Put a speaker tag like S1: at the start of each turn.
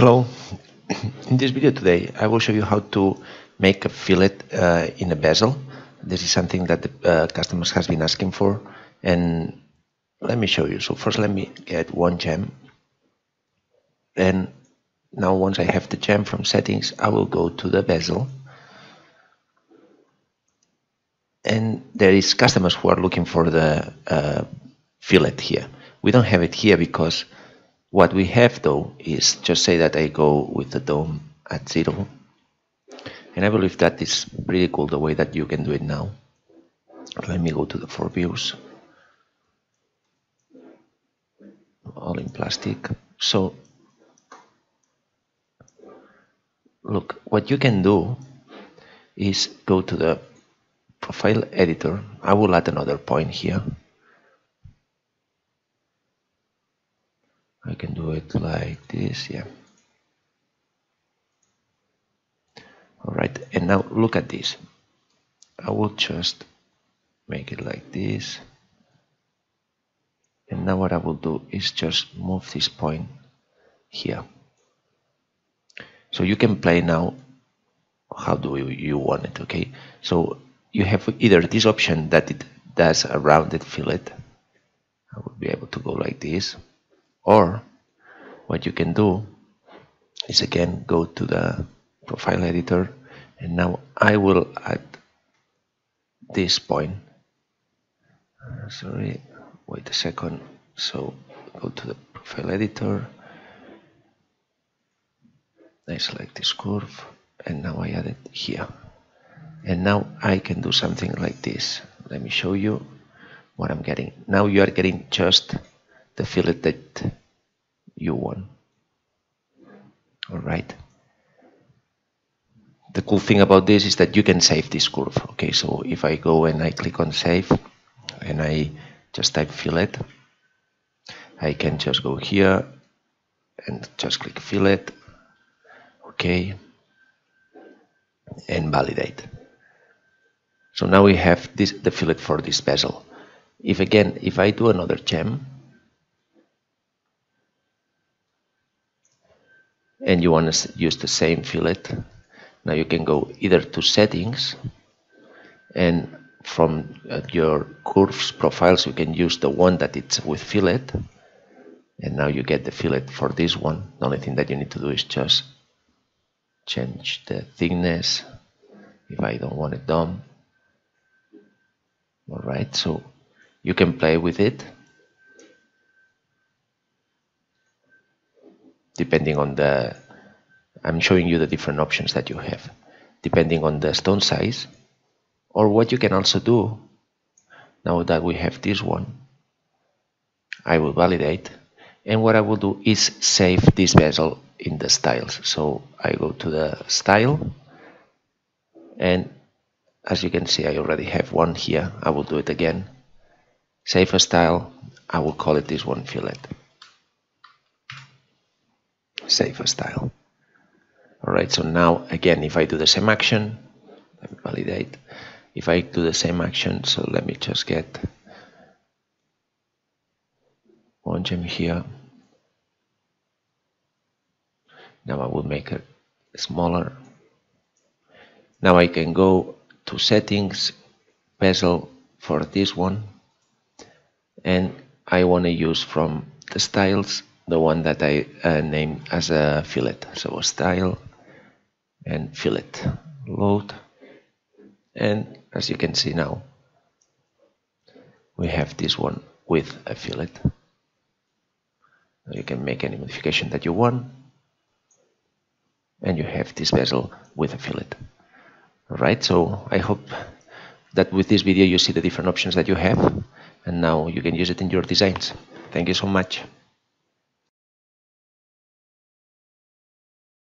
S1: Hello, in this video today I will show you how to make a fillet in a bezel. This is something that the customers has been asking for, and let me show you. So first let me get one gem, and now once I have the gem from settings, I will go to the bezel, and there is customers who are looking for the fillet here. We don't have it here because what we have though is, just say that I go with the dome at 0, and I believe that is pretty cool the way that you can do it now. Let me go to the 4 views, all in plastic. So look, what you can do is go to the profile editor. I will add another point here. I can do it like this, yeah. Alright, and now look at this. I will just make it like this. And now what I will do is just move this point here. So you can play now how do you want it, okay? So you have either this option that it does a rounded fillet. I would be able to go like this. Or what you can do is again go to the profile editor, and now I will add this point. Sorry, wait a second. So go to the profile editor, I select this curve, and now I add it here. And now I can do something like this. Let me show you what I'm getting. Now you are getting just the fillet that you want. Alright. The cool thing about this is that you can save this curve. Okay, so if I go and I click on save and I just type fillet, I can just go here and just click fillet, okay, and validate. So now we have this, the fillet for this bezel. If I do another gem, and you want to use the same fillet, now you can go either to settings, and from your curves profiles you can use the one that it's with fillet, and now you get the fillet for this one. The only thing that you need to do is just change the thickness if I don't want it done. Alright, so you can play with it depending on the, I'm showing you the different options that you have depending on the stone size. Or what you can also do, now that we have this one, I will validate, and what I will do is save this bezel in the styles. So I go to the style, and as you can see I already have one here. I will do it again, save a style, I will call it this one fillet, save a style. Alright, so now again if I do the same action, let me validate. If I do the same action, so let me just get one gem here. Now I will make it smaller. Now I can go to settings, bezel for this one, and I want to use from the styles the one that I named as a fillet. So a style and fillet, load, and as you can see now we have this one with a fillet. Now you can make any modification that you want, and you have this bezel with a fillet. Alright, so I hope that with this video you see the different options that you have, and now you can use it in your designs. Thank you so much.